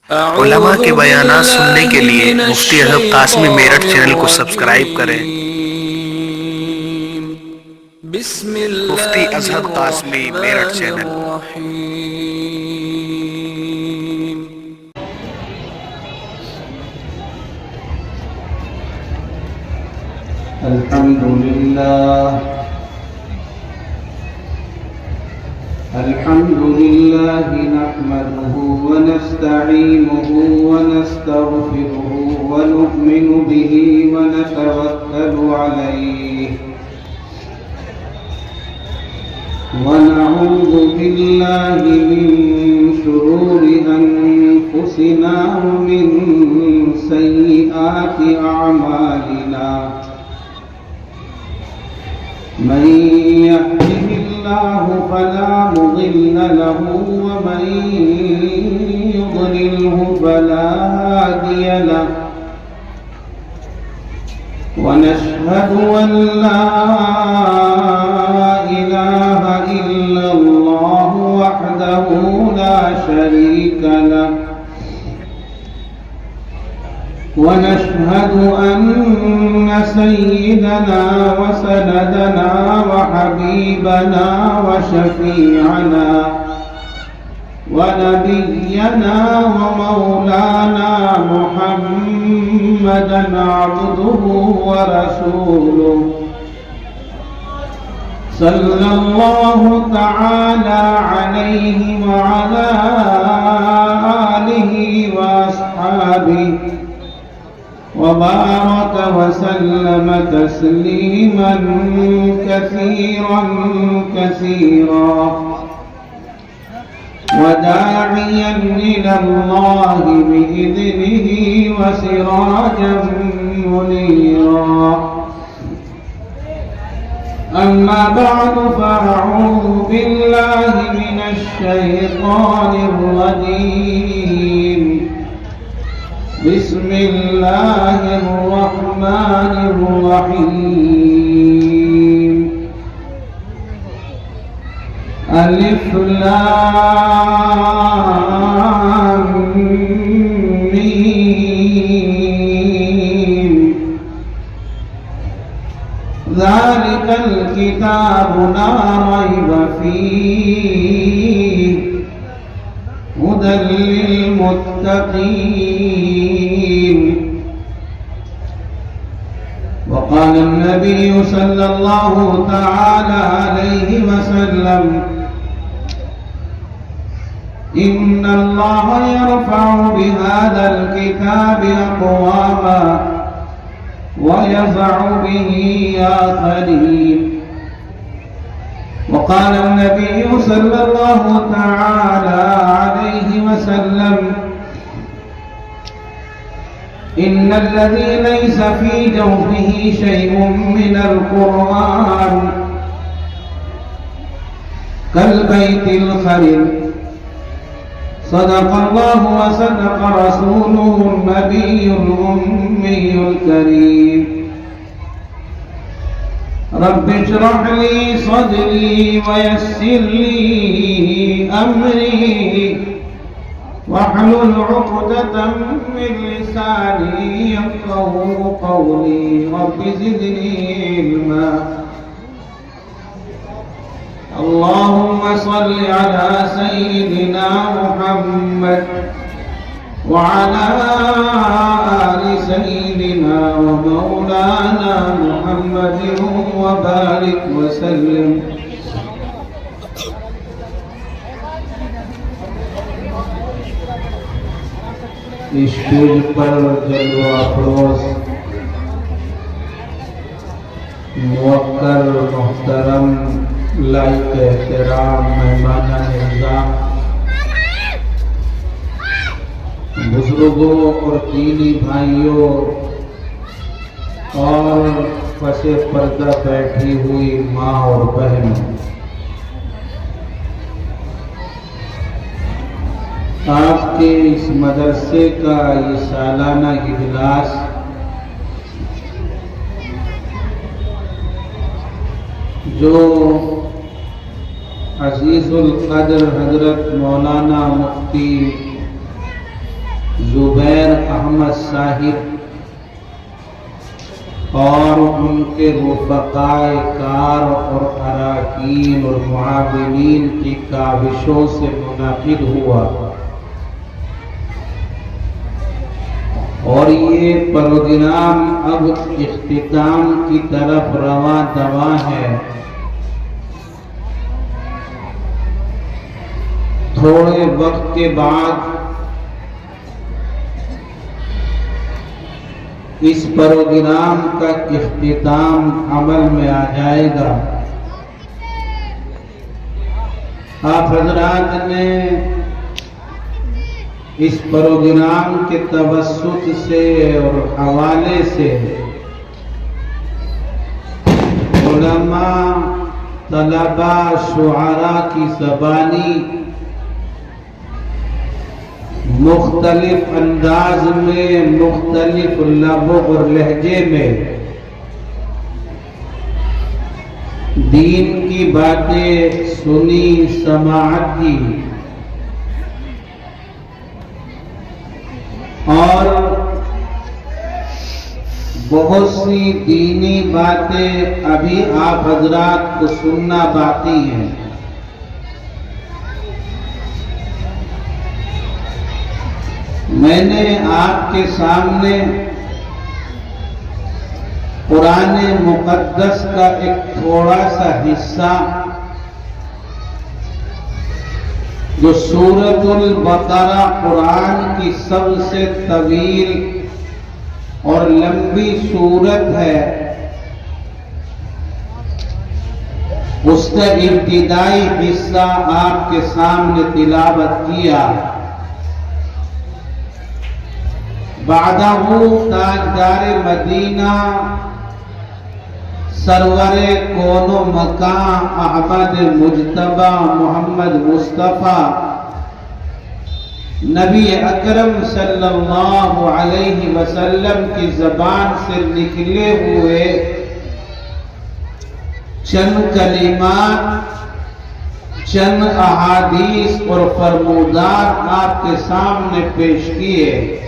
علماء کے بیانات سننے کے لیے مفتی اظہر قاسمی میرٹھ چینل کو سبسکرائب کریں۔ بسم مفتی اللہ اظہر قاسمی میرٹھ الرحمن چینل۔ الرحیم۔ الحمد لله نحمده ونستعينه ونستغفره ونؤمن به ونتوكل عليه ونعوذ بالله من شرور أنفسنا ومن سيئات أعمالنا من يهده الله فلا مضل له ومن يضلله فلا هادي له ونشهد أن لا إله إلا الله وحده لا شريك له ونشهد أن سيدنا وسندنا وحبيبنا وشفيعنا ونبينا ومولانا محمدا عبده ورسوله صلى الله تعالى عليه وعلى آله وأصحابه وبارك وسلم تسليما كثيرا كثيرا وداعيا إلى الله بإذنه وسراجا منيرا أما بعد فأعوذ بالله من الشيطان الرجيم بسم الله الرحمن الرحيم ألف لام ميم ذلك الكتاب لا ريب فيه هدى للمتقين وقال النبي صلى الله تعالى عليه وسلم إن الله يرفع بهذا الكتاب أقواما ويضع به آخرين وقال النبي صلى الله تعالى عليه وسلم إن الذي ليس في جوفه شيء من القرآن كالبيت الخرب صدق الله وصدق رسوله النبي الأمي الكريم رب اشرح لي صدري ويسر لي أمري واحلل عقدة من لساني يفقهوا قولي رب زدني علما اللهم صل على سيدنا محمد وعلى آل سيدنا ومولانا محمد وبارك وسلم اسٹیج پر جلوہ افروز موقر محترم لائق احترام مہمان نظام بزرگوں اور دینی بھائیوں اور پس پردہ بیٹھی ہوئی ماں اور بہنوں، آپ کے اس مدرسے کا یہ سالانہ اجلاس جو عزیز القدر حضرت مولانا مفتی محمد صاحب اور ان کے رفقائے کار اور اراکین اور معاونین کی کاوشوں سے منعقد ہوا، اور یہ پروگرام اب اختتام کی طرف رواں دواں ہے۔ تھوڑے وقت کے بعد اس پروگرام کا اختتام عمل میں آ جائے گا۔ آپ حضرات نے اس پروگرام کے توسط سے اور حوالے سے علماء، طلباء، شعراء کی زبانی مختلف انداز میں، مختلف لہجوں اور لہجے میں دین کی باتیں سنی، سماعت کی، اور بہت سی دینی باتیں ابھی آپ حضرات کو سننا باقی ہیں۔ میں نے آپ کے سامنے قرآن مقدس کا ایک تھوڑا سا حصہ جو سورۃ البقرہ قرآن کی سب سے طویل اور لمبی سورت ہے، اس کا ابتدائی حصہ آپ کے سامنے تلاوت کیا۔ بعدہ تاجدار مدینہ سرور کون و مکان احمد مجتبی محمد مصطفیٰ نبی اکرم صلی اللہ علیہ وسلم کی زبان سے نکلے ہوئے چند کلمات، چند احادیث اور فرمودات آپ کے سامنے پیش کیے۔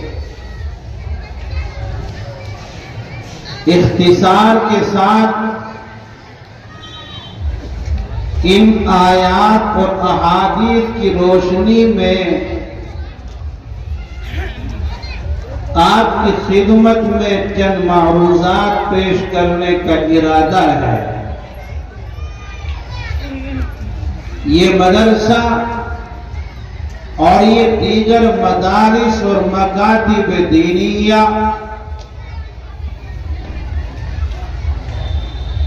اختصار کے ساتھ ان آیات اور احادیث کی روشنی میں آپ کی خدمت میں چند معروضات پیش کرنے کا ارادہ ہے۔ یہ مدرسہ اور یہ دیگر مدارس اور مکاتب دینیہ،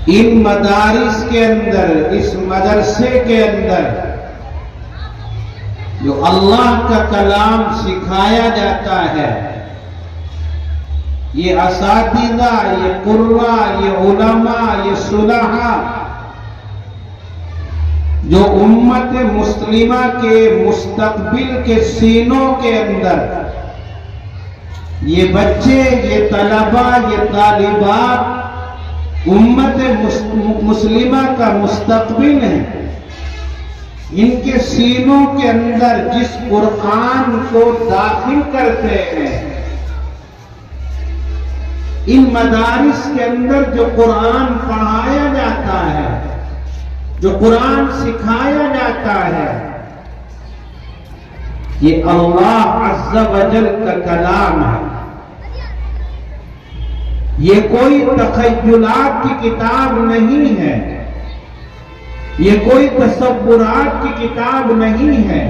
ان مدارس کے اندر، اس مدرسے کے اندر جو اللہ کا کلام سکھایا جاتا ہے، یہ اساتذہ، یہ قراء، یہ علماء، یہ صلحاء جو امت مسلمہ کے مستقبل کے سینوں کے اندر، یہ بچے، یہ طلباء، یہ طالبات امت مسلمہ کا مستقبل ہے، ان کے سینوں کے اندر جس قرآن کو داخل کرتے ہیں، ان مدارس کے اندر جو قرآن پڑھایا جاتا ہے، جو قرآن سکھایا جاتا ہے، یہ اللہ عز و جل کا کلام ہے۔ یہ کوئی تخیلات کی کتاب نہیں ہے، یہ کوئی تصورات کی کتاب نہیں ہے،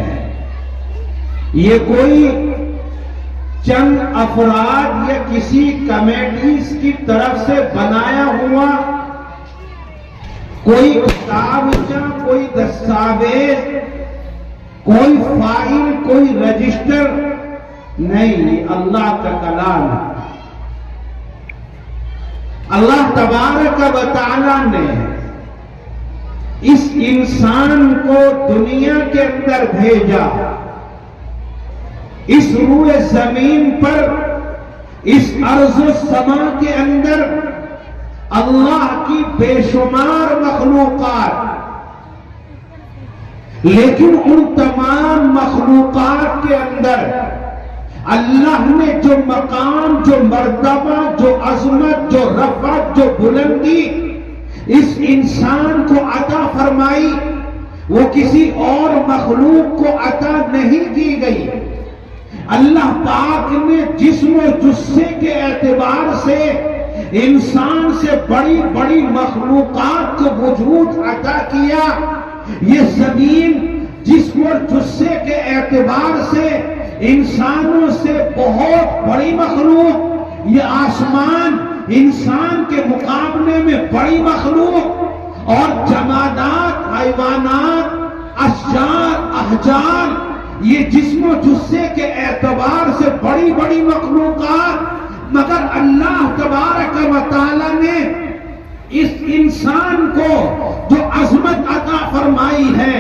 یہ کوئی چند افراد یا کسی کمیٹیز کی طرف سے بنایا ہوا کوئی کتابچہ، کوئی دستاویز، کوئی فائل، کوئی رجسٹر نہیں، یہ اللہ کا کلام ہے۔ اللہ تبارک و تعالی نے اس انسان کو دنیا کے اندر بھیجا، اس روئے زمین پر، اس ارض و سما کے اندر اللہ کی بے شمار مخلوقات، لیکن ان تمام مخلوقات کے اندر اللہ نے جو مقام، جو مرتبہ، جو عظمت، جو رفعت، جو بلندی اس انسان کو عطا فرمائی، وہ کسی اور مخلوق کو عطا نہیں کی گئی۔ اللہ پاک نے جسم و جثے کے اعتبار سے انسان سے بڑی بڑی مخلوقات کو وجود عطا کیا۔ یہ زمین جسم و جثے کے اعتبار سے انسانوں سے بہت بڑی مخلوق، یہ آسمان انسان کے مقابلے میں بڑی مخلوق، اور جمادات، حیوانات، اشجار، احجار، یہ جسم و جثے کے اعتبار سے بڑی بڑی مخلوقات، مگر اللہ تبارک و تعالی نے اس انسان کو جو عظمت عطا فرمائی ہے،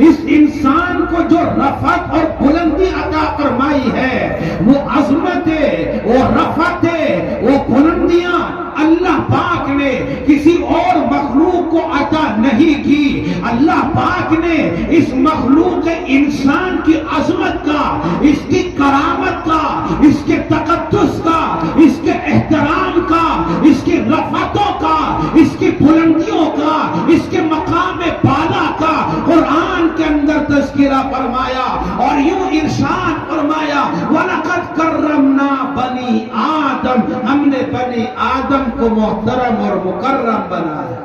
اس انسان کو جو رفعت اور بلندی عطا فرمائی ہے، وہ عظمت ہے، وہ رفعت ہے، وہ بلندیاں اللہ پاک نے کسی اور مخلوق کو عطا نہیں کی۔ اللہ پاک نے اس مخلوق انسان کی عظمت کا، اس کی کرامت کا، اس کے تقدس کا، اس کے احترام کا، اس کی رفعتوں کا، اس کی بلندیوں کا، اس کے مقام بالا کا قرآن کے اندر تذکرہ فرمایا، اور یوں ارشاد فرمایا وَلَقَدْ كَرَّمْنَا بَنِي آدم، ہم نے بنی آدم کو محترم اور مکرم بنایا۔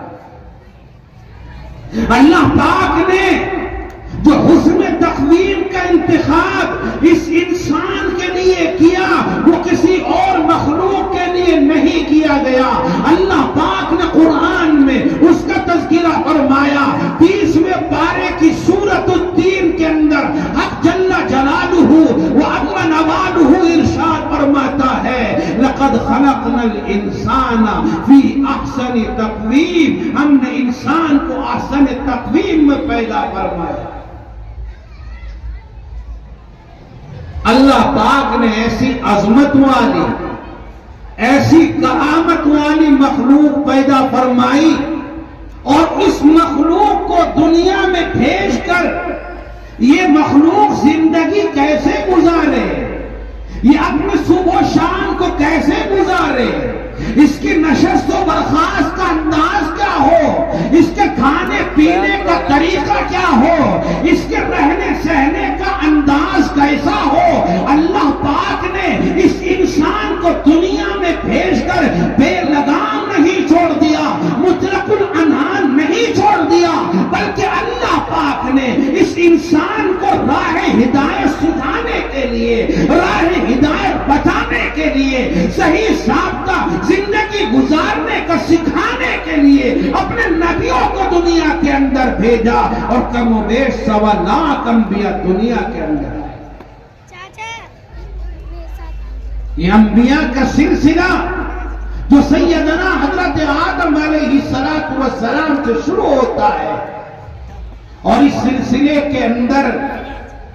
اللہ پاک نے جو حسن تقویم کا انتخاب اس انسان کے لیے کیا، وہ کسی اور مخلوق کے لیے نہیں کیا گیا۔ اللہ پاک نے قرآن میں اس کا تذکرہ فرمایا، 20ویں پارے کی سورۃ التین کے اندر حق جل جلالہ وعظم نوالہ ارشاد فرماتا ہے لَقَدْ خَلَقْنَا الْإِنسَانَ فِي أَحْسَنِ تَقْوِيمٍ، ہم نے انسان کو احسن تقویم میں پیدا فرمایا۔ اللہ پاک نے ایسی عظمت والی، ایسی کرامت والی مخلوق پیدا فرمائی، اور اس مخلوق کو دنیا میں بھیج کر یہ مخلوق زندگی کیسے گزارے، یہ اپنے صبح و شام کو کیسے گزارے، اس کی نشست و برخاست کا انداز کیا ہو، اس کے کھانے پینے کا طریقہ کیا ہو، اس کے رہنے سہنے کا انداز کیسا ہو، اللہ پاک نے اس انسان کو دنیا میں بھیج کر بے لگام نہیں چھوڑ دیا، مطلق العنان نہیں چھوڑ دیا، بلکہ اللہ پاک نے اس انسان کو راہ ہدایت سکھانے کے لیے، راہ ہدایت بتانے کے لیے، صحیح ضابطہ زندگی گزارنے کا سکھانے کے لیے اپنے نبیوں کو دنیا کے اندر بھیجا، اور کم و بیش 1.25 لاکھ انبیاء دنیا کے اندر آئے۔ یہ انبیاء کا سلسلہ جو سیدنا حضرت آدم علیہ السلام سے شروع ہوتا ہے، اور اس سلسلے کے اندر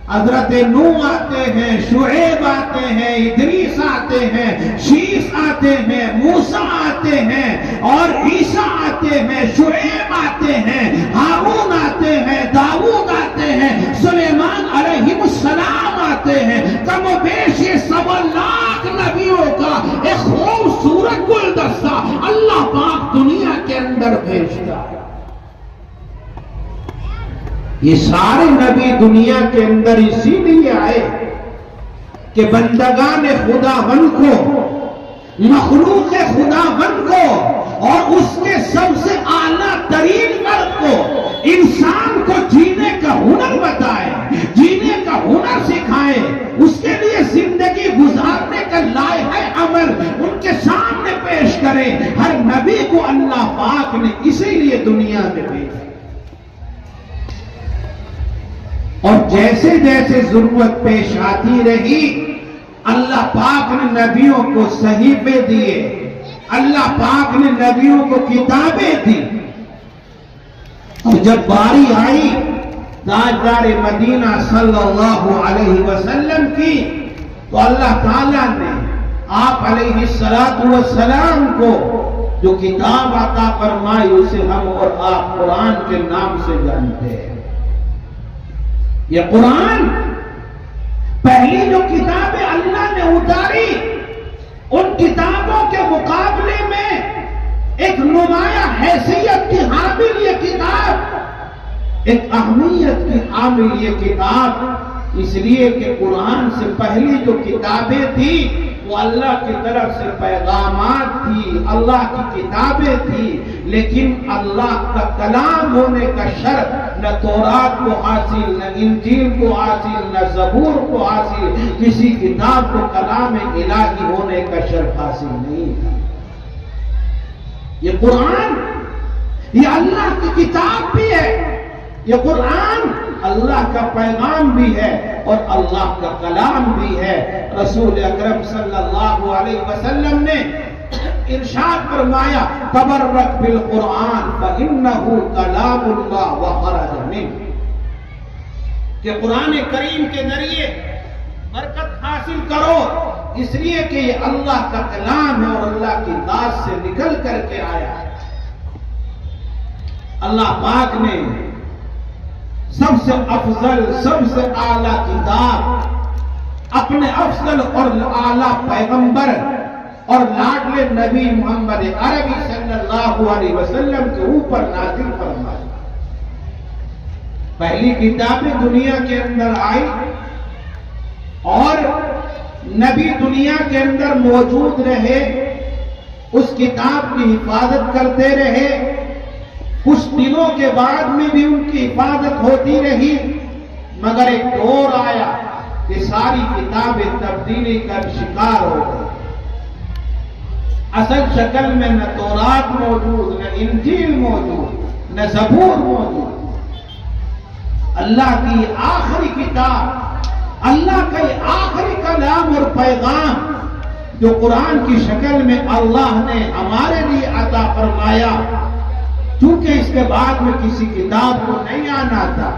حضرت نوح آتے ہیں، شعیب آتے ہیں، ادریس آتے ہیں، شیس آتے ہیں، موسیٰ آتے ہیں، اور عیسیٰ آتے ہیں، شعیب آتے ہیں، ہارون آتے ہیں، داؤد آتے ہیں، سلیمان علیہ السلام آتے ہیں۔ کم و بیش یہ 1.25 لاکھ نبیوں کا ایک خوبصورت گلدستہ اللہ پاک دنیا کے اندر بھیجتا ہے۔ یہ سارے نبی دنیا کے اندر اسی لیے آئے کہ بندگان خداوند کو، مخلوق خداوند کو، اور اس کے سب سے اعلیٰ ترین مرد کو، انسان کو جینے کا ہنر بتائے، جینے کا ہنر سکھائے، اس کے لیے زندگی گزارنے کا لائحہ عمل ان کے سامنے پیش کرے۔ ہر نبی کو اللہ پاک نے اسی لیے دنیا میں بھیجا، اور جیسے جیسے ضرورت پیش آتی رہی، اللہ پاک نے نبیوں کو صحیفے دیے، اللہ پاک نے نبیوں کو کتابیں دی، اور جب باری آئی تاجدار مدینہ صلی اللہ علیہ وسلم کی، تو اللہ تعالیٰ نے آپ علیہ السلام کو جو کتاب عطا فرمائی، اسے ہم اور آپ قرآن کے نام سے جانتے ہیں۔ یہ قرآن پہلی جو کتابیں اللہ نے اتاری ان کتابوں کے مقابلے میں ایک نمایاں حیثیت کی حامل یہ کتاب، ایک اہمیت کی حامل یہ کتاب، اس لیے کہ قرآن سے پہلی جو کتابیں تھیں وہ اللہ کی طرف سے پیغامات تھی، اللہ کی کتابیں تھی، لیکن اللہ کا کلام ہونے کا شرف نہ تورات کو حاصل، نہ انجیل کو حاصل، نہ زبور کو حاصل، کسی کتاب کو کلام الہی ہونے کا شرف حاصل نہیں تھا۔ یہ قرآن یہ اللہ کی کتاب بھی ہے، یہ قرآن اللہ کا پیغام بھی ہے اور اللہ کا کلام بھی ہے۔ رسول اکرم صلی اللہ علیہ وسلم نے ارشاد فرمایا تبرک بالقرآن فإنہ کلام اللہ وخرج منہ، کہ قرآن کریم کے ذریعے برکت حاصل کرو، اس لیے کہ یہ اللہ کا کلام ہے اور اللہ کی ذات سے نکل کر کے آیا ہے۔ اللہ پاک نے سب سے افضل، سب سے اعلیٰ کتاب اپنے افضل اور اعلیٰ پیغمبر اور لاڈلے نبی محمد عربی صلی اللہ علیہ وسلم کے اوپر نازل فرمائی۔ پہلی کتابیں دنیا کے اندر آئی اور نبی دنیا کے اندر موجود رہے، اس کتاب کی حفاظت کرتے رہے، کچھ دنوں کے بعد میں بھی ان کی حفاظت ہوتی رہی، مگر ایک دور آیا کہ ساری کتابیں تبدیلی کا شکار ہو گئی۔ اصل شکل میں نہ تورات موجود، نہ انجیل موجود، نہ زبور موجود۔ اللہ کی آخری کتاب، اللہ کا یہ آخری کلام اور پیغام جو قرآن کی شکل میں اللہ نے ہمارے لیے عطا فرمایا، چونکہ اس کے بعد میں کسی کتاب کو نہیں آنا تھا،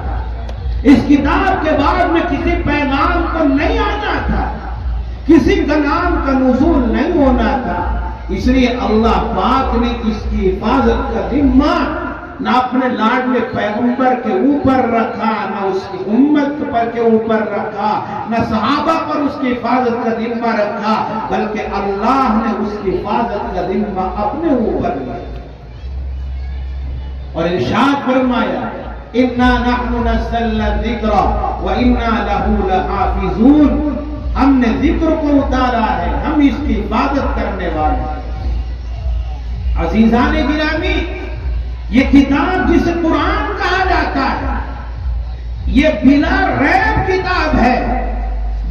اس کتاب کے بعد میں کسی پیغام کو نہیں آنا تھا، کسی کلام کا نزول نہیں ہونا تھا، اس لیے اللہ پاک نے اس کی حفاظت کا ذمہ نہ اپنے لاڈلے پیغمبر کے اوپر رکھا، نہ اس کی امت پر کے اوپر رکھا، نہ صحابہ پر اس کی حفاظت کا ذمہ رکھا، بلکہ اللہ نے اس کی حفاظت کا ذمہ اپنے اوپر لیا اور ارشاد فرمایا اِنَّا نَحْنُ نَزَّلْنَا الذِّكْرَ وَإِنَّا لَهُ لَحَافِظُونَ، ہم نے ذکر کو اتارا ہے، ہم اس کی حفاظت کرنے والے ہیں۔ عزیزان گرامی، یہ کتاب جسے قرآن کہا جاتا ہے، یہ بلا ریب کتاب ہے،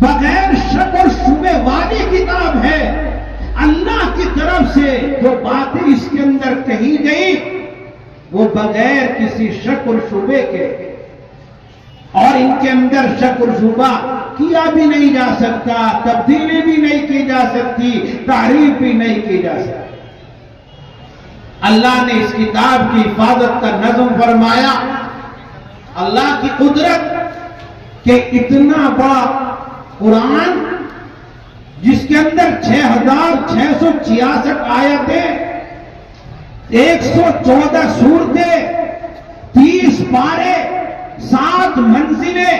بغیر شک اور شبہ والی کتاب ہے۔ اللہ کی طرف سے جو باتیں اس کے اندر کہی گئی وہ بغیر کسی شک اور شبہ کے، اور ان کے اندر شک اور شبہ کیا بھی نہیں جا سکتا، تبدیلی بھی نہیں کی جا سکتی، تحریف بھی نہیں کی جا سکتی۔ اللہ نے اس کتاب کی حفاظت کا نظم فرمایا۔ اللہ کی قدرت کہ اتنا بڑا قرآن جس کے اندر 6666 آیتیں، 114 سورتیں، 30 پارے، 7 منزلیں،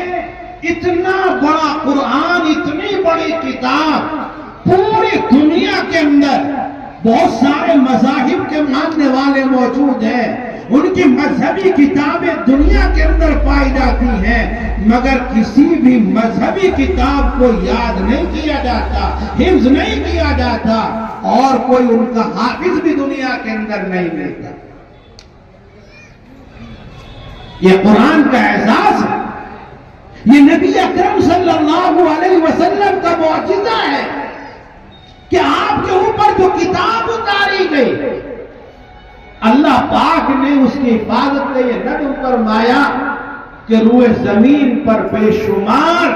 اتنا بڑا قرآن، اتنی بڑی کتاب پوری دنیا کے اندر بہت سارے مذاہب کے ماننے والے موجود ہیں، ان کی مذہبی کتابیں دنیا کے اندر پائی جاتی ہیں، مگر کسی بھی مذہبی کتاب کو یاد نہیں کیا جاتا، حفظ نہیں کیا جاتا، اور کوئی ان کا حافظ بھی دنیا کے اندر نہیں ملتا۔ یہ قرآن کا اعزاز ہے، یہ نبی اکرم صلی اللہ علیہ وسلم کا معجزہ ہے کہ آپ کے اوپر جو کتاب اتاری گئی، اللہ پاک نے اس کی حفاظت کا یہ نظم فرمایا کہ روئے زمین پر بے شمار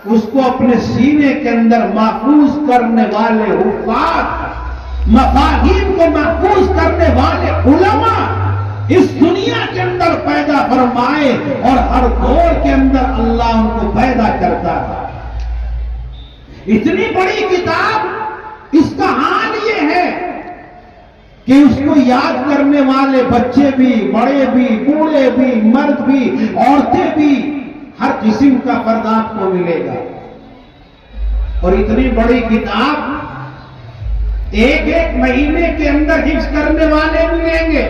اس کو اپنے سینے کے اندر محفوظ کرنے والے حفاظ، مفاہیم کو محفوظ کرنے والے علماء اس دنیا کے اندر پیدا فرمائے، اور ہر دور کے اندر اللہ ان کو پیدا کرتا ہے۔ اتنی بڑی کتاب، اس کا حال یہ ہے کہ اس کو یاد کرنے والے بچے بھی، بڑے بھی، بوڑھے بھی، مرد بھی، عورتیں بھی، ہر قسم کا فرد آپ کو ملے گا۔ اور اتنی بڑی کتاب ایک ایک مہینے کے اندر حفظ کرنے والے ملیں گے،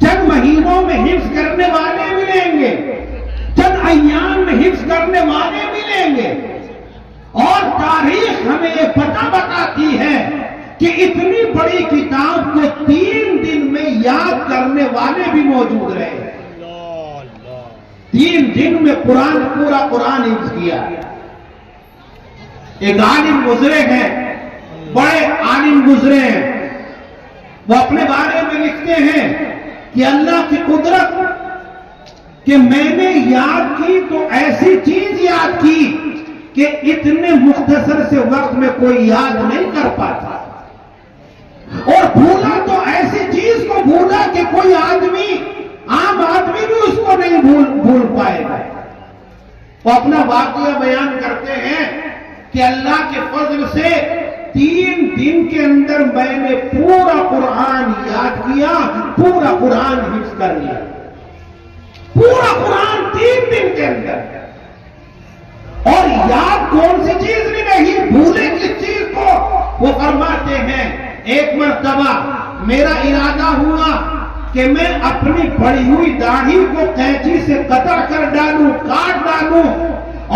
چند مہینوں میں حفظ کرنے والے ملیں گے، چند ایام میں حفظ کرنے والے ملیں گے، اور تاریخ ہمیں یہ پتہ بتاتی ہے کہ اتنی بڑی کتاب کو 3 دن میں یاد کرنے والے بھی موجود رہے۔ 3 دن میں پورا قرآن حفظ کیا۔ ایک عالم گزرے ہیں، بڑے عالم گزرے ہیں، وہ اپنے بارے میں لکھتے ہیں کہ اللہ کی قدرت کہ میں نے یاد کی تو ایسی چیز یاد کی کہ اتنے مختصر سے وقت میں کوئی یاد نہیں کر پاتا، اور بھولا تو ایسی چیز کو بھولا کہ کوئی آدمی، عام آدمی بھی اس کو نہیں بھول پائے گا۔ وہ اپنا واقعہ بیان کرتے ہیں کہ اللہ کے فضل سے 3 دن کے اندر میں نے پورا قرآن یاد کیا، پورا قرآن حفظ کر لیا، پورا قرآن 3 دن کے اندر۔ اور یاد کون سی چیز بھی نہیں، بھولے کس چیز کو؟ وہ فرماتے ہیں ایک مرتبہ میرا ارادہ ہوا کہ میں اپنی بڑھی ہوئی داڑھی کو قینچی سے قطع کر ڈالوں، کاٹ ڈالوں،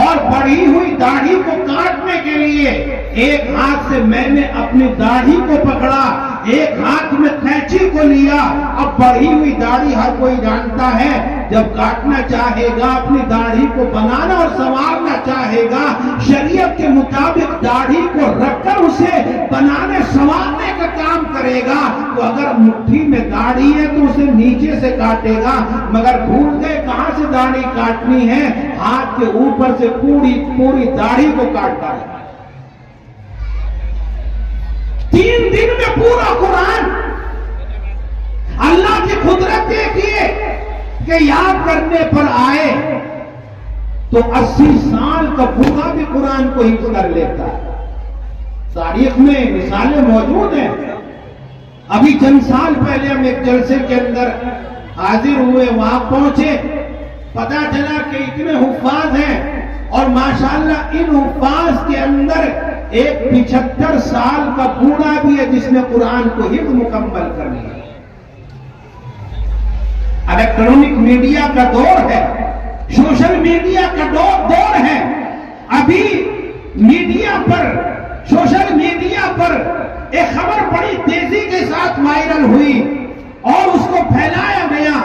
اور بڑھی ہوئی داڑھی کو کاٹنے کے لیے ایک ہاتھ سے میں نے اپنی داڑھی کو پکڑا، ایک ہاتھ میں قینچی کو لیا۔ اب بڑھی ہوئی داڑھی ہر کوئی جانتا ہے، جب کاٹنا چاہے گا، اپنی داڑھی کو بنانا اور سنوارنا چاہے گا، شریعت کے مطابق داڑھی کو رکھ کر اسے بنانے سنوارنے کا کام کرے گا۔ تو اگر مٹھی میں داڑھی ہے تو اسے نیچے سے کاٹے گا، مگر بھول گئے کہاں سے داڑھی کاٹنی ہے، ہاتھ کے اوپر سے پوری داڑھی کو کاٹتا ہے۔ 3 دن میں پورا قرآن۔ اللہ کی قدرت دیکھیے کہ یاد کرنے پر آئے تو 80 سال کا بوڑھا بھی قرآن کو حفظ کر لیتا ہے۔ تاریخ میں مثالیں موجود ہیں۔ ابھی چند سال پہلے ہم ایک جلسے کے اندر حاضر ہوئے، وہاں پہنچے، پتا چلا کہ اتنے حفاظ ہیں، اور ماشاءاللہ ان حفاظ کے اندر ایک 75 سال کا بوڑھا بھی ہے جس نے قرآن کو حفظ مکمل کر لیا۔ الیکٹرانک میڈیا کا دور ہے، سوشل میڈیا کا دور ہے۔ ابھی میڈیا پر، سوشل میڈیا پر ایک خبر بڑی تیزی کے ساتھ وائرل ہوئی اور اس کو پھیلایا گیا۔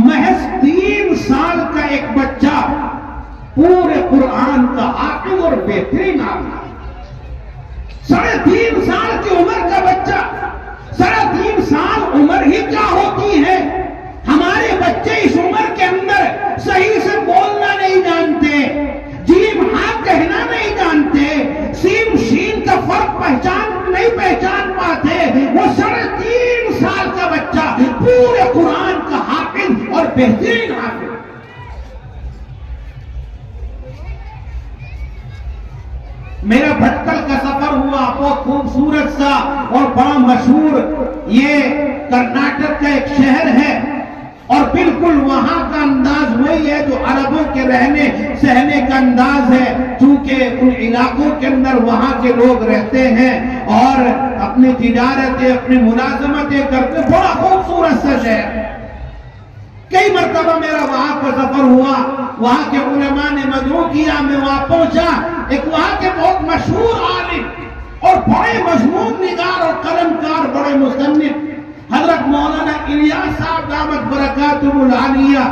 محض 3 سال کا ایک بچہ پورے قرآن کا حافظ اور بہترین حافظ، 3.5 سال کی عمر کا بچہ۔ 3.5 سال عمر ہی کیا ہوتی ہے؟ ہمارے بچے اس عمر کے اندر صحیح سے بولنا نہیں جانتے، جیم ہاں کہنا نہیں جانتے، سین شین کا فرق نہیں پہچان پاتے۔ وہ 3.5 سال کا بچہ پورے قرآن کا حافظ اور بہترین حافظ۔ میرا بھٹکل کا سفر ہوا، بہت خوبصورت سا اور بڑا مشہور، یہ کرناٹک کا ایک شہر ہے، اور بالکل وہاں کا انداز وہی ہے جو عربوں کے رہنے سہنے کا انداز ہے، چونکہ ان علاقوں کے اندر وہاں کے لوگ رہتے ہیں اور اپنی تجارتیں، اپنی ملازمتیں کرتے۔ بڑا خوبصورت سا شہر، کئی مرتبہ میرا وہاں کا سفر ہوا، وہاں کے علماء نے مدعو کیا، میں وہاں پہنچا۔ ایک وہاں کے بہت مشہور عالم اور بڑے مضمون نگار اور قلمکار، بڑے مصنف حضرت مولانا الیاس صاحب دامت برکاتہ العالیہ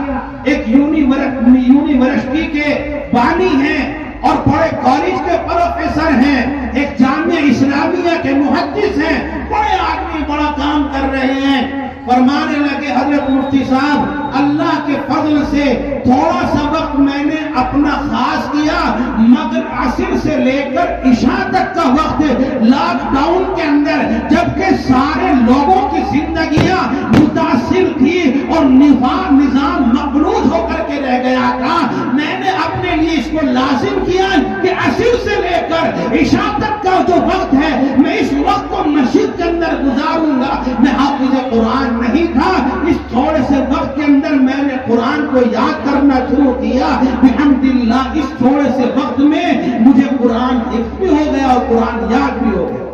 ایک یونیورسٹی کے بانی ہیں اور بڑے کالج کے پروفیسر ہیں، ایک جامعہ اسلامیہ کے محدث ہیں، بڑے آدمی، بڑا کام کر رہے ہیں۔ فرمانے لگے حضرت مفتی صاحب، اللہ کے فضل سے تھوڑا سا وقت میں نے اپنا خاص کیا، مگر عصر سے لے کر عشاء تک کا وقت لاک ڈاؤن کے اندر، جبکہ سارے لوگوں کی زندگیاں متاثر تھی اور نظام مقلوب ہو کر کے رہ گیا تھا، میں نے اپنے لیے اس کو لازم کیا کہ عصر سے لے کر عشاء تک کا جو وقت ہے میں اس وقت کو مسجد کے اندر گزاروں گا۔ میں حافظ قرآن نہیں تھا، اس تھوڑے سے وقت کے اندر میں نے قرآن کو یاد کرنا شروع کیا، بحمد اللہ اس تھوڑے سے وقت میں مجھے قرآن حفظ بھی ہو گیا اور قرآن یاد بھی ہو گیا.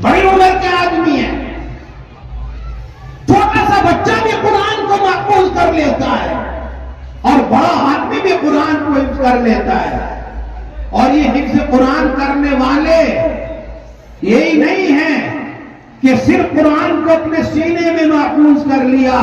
بڑی عمر کے آدمی ہیں, چھوٹا سا بچہ بھی قرآن کو محفوظ کر لیتا ہے اور بڑا آدمی بھی قرآن کو حفظ کر لیتا ہے. اور یہ حفظ قرآن کرنے والے یہی نہیں ہیں کہ صرف قرآن کو اپنے سینے میں محفوظ کر لیا.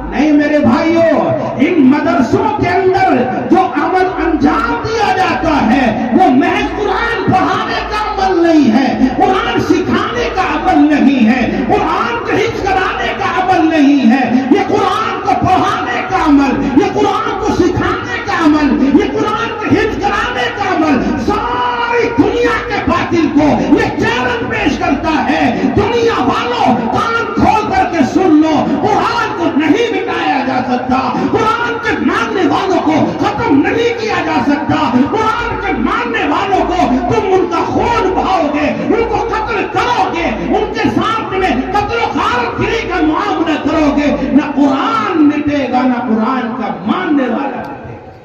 نہیں میرے بھائیوں, ان مدرسوں کے اندر جو عمل انجام دیا جاتا ہے وہ محض قرآن پڑھانے کا عمل نہیں ہے, قرآن سکھانے کا عمل نہیں ہے, قرآن کو حفظ کرانے کا عمل نہیں ہے. یہ قرآن کو پڑھانے کا عمل, یہ قرآن کو سکھانے کا عمل, یہ قرآن کو حفظ کرانے کا عمل ساری دنیا کے باطل کو یہ چیلنج پیش کرتا ہے. دنیا والوں کان کھول کر کے سن لو, قرآن کو نہیں مٹایا جا سکتا, قرآن کے ماننے والوں کو ختم نہیں کیا جا سکتا. قرآن کے ماننے والوں کو تم ان کا خون بہاؤ گے, ان کو قتل کرو گے, ان کے ساتھ میں قتل و غارت گری کا معاملہ کرو گے, نہ قرآن مٹے گا نہ قرآن کا ماننے والا مٹے گا.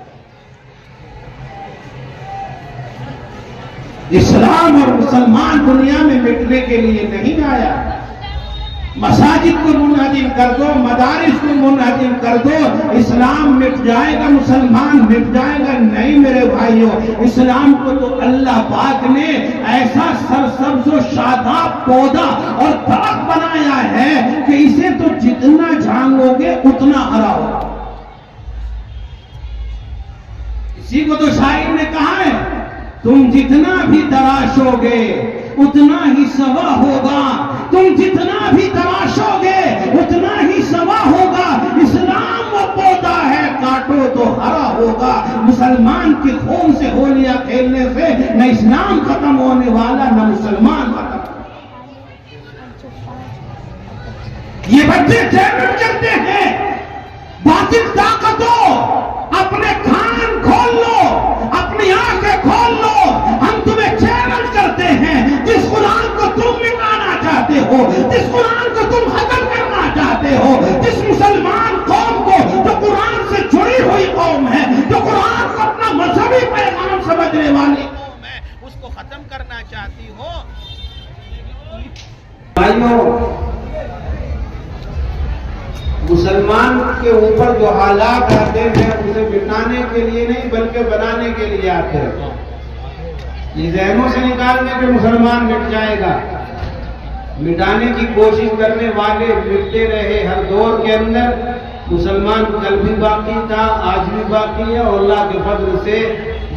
اسلام اور مسلمان دنیا میں مٹنے کے لیے نہیں آیا. مساجد کو منہدم کر دو, مدارس کو منہدم کر دو, اسلام مٹ جائے گا, مسلمان مٹ جائے گا. نہیں میرے بھائیوں, اسلام کو تو اللہ پاک نے ایسا سرسبز و شاداب پودا اور درخت بنایا ہے کہ اسے تو جتنا جھانگو گے اتنا ہرا ہوگا. اسی کو تو شاعر نے کہا ہے, تم جتنا بھی تراشو گے اتنا ہی سوا ہوگا, تم جتنا بھی تراشو گے اتنا ہی سوا ہوگا. اسلام وہ پودا ہے, کاٹو تو ہرا ہوگا. مسلمان کے خون سے ہولیاں کھیلنے سے نہ اسلام ختم ہونے والا نہ مسلمان ختم. یہ بچے چیلنج کرتے ہیں, باطل طاقتوں اپنے کان کھول لو, اپنی آنکھیں کھول لو, ہم تمہیں چیلنج کرتے ہیں. جس قرآن کو تم مٹانا چاہتے ہو, جس قرآن کو تم ختم کرنا چاہتے ہو, جس مسلمان قوم کو جو قرآن سے جڑی ہوئی قوم ہے, جو قرآن کو اپنا مذہبی پیغام سمجھنے والی قوم ہے, اس کو ختم کرنا چاہتی ہو. بھائیوں, مسلمان کے اوپر جو حالات آتے ہیں اسے مٹانے کے لیے نہیں بلکہ بنانے کے لیے آتے ہیں. یہ ذہنوں سے نکالنے کے مسلمان مٹ جائے گا. مٹانے کی کوشش کرنے والے مٹتے رہے. ہر دور کے اندر مسلمان کل بھی باقی تھا, آج بھی باقی ہے, اور اللہ کے فضل سے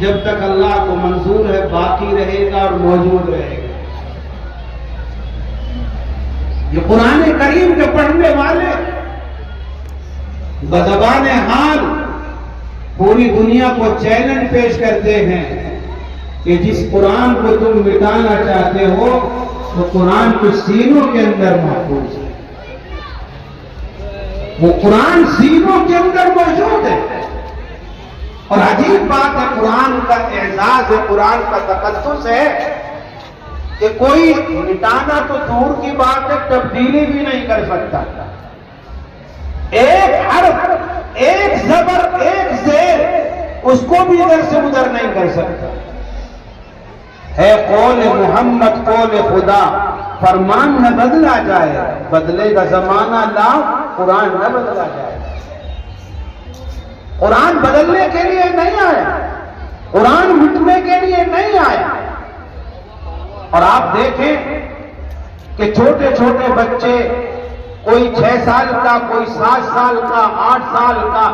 جب تک اللہ کو منظور ہے باقی رہے گا اور موجود رہے گا. یہ قرآن کریم کے پڑھنے والے بزبان حال پوری دنیا کو چیلنج پیش کرتے ہیں کہ جس قرآن کو تم مٹانا چاہتے ہو وہ قرآن کے سینوں کے اندر محفوظ ہے, وہ قرآن سینوں کے اندر موجود ہے. اور عجیب بات ہے, قرآن کا اعزاز ہے, قرآن کا تقدس ہے کہ کوئی مٹانا تو دور کی بات ہے, تبدیلی بھی نہیں کر سکتا. ایک حرف, ایک زبر, ایک زیر اس کو بھی ادھر سے ادھر نہیں کر سکتا. ہے قول محمد قول خدا, فرمان نہ بدلا جائے, بدلے گا زمانہ لا, قرآن نہ بدلا جائے. قرآن بدلنے کے لیے نہیں آیا, قرآن مٹنے کے لیے نہیں آیا. اور آپ دیکھیں کہ چھوٹے چھوٹے بچے, کوئی 6 سال کا, کوئی 7 سال کا, 8 سال کا,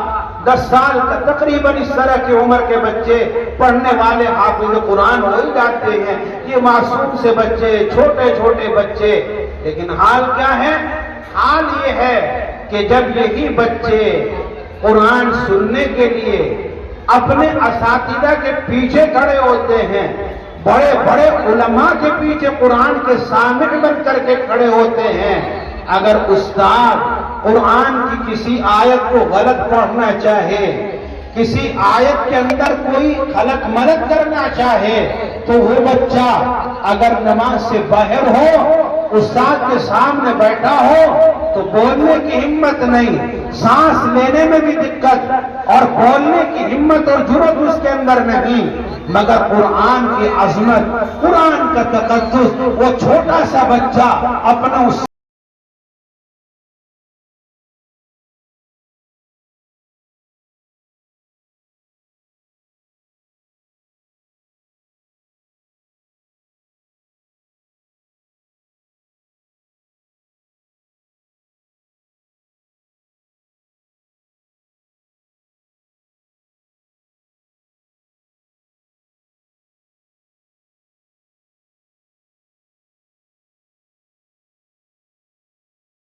10 سال کا, تقریباً اس طرح کی عمر کے بچے پڑھنے والے حافظ قرآن ہو ہی جاتے ہیں. یہ معصوم سے بچے, چھوٹے چھوٹے بچے. لیکن حال کیا ہے؟ حال یہ ہے کہ جب یہی بچے قرآن سننے کے لیے اپنے اساتذہ کے پیچھے کھڑے ہوتے ہیں, بڑے بڑے علماء کے پیچھے قرآن کے سامع بن کر کے کھڑے ہوتے ہیں, اگر استاد قرآن کی کسی آیت کو غلط پڑھنا چاہے, کسی آیت کے اندر کوئی خلط ملط کرنا چاہے, تو وہ بچہ اگر نماز سے باہر ہو, استاد کے سامنے بیٹھا ہو, تو بولنے کی ہمت نہیں, سانس لینے میں بھی دقت, اور بولنے کی ہمت اور جرأت اس کے اندر نہیں. مگر قرآن کی عظمت، قرآن کا تقدس، وہ چھوٹا سا بچہ اپنا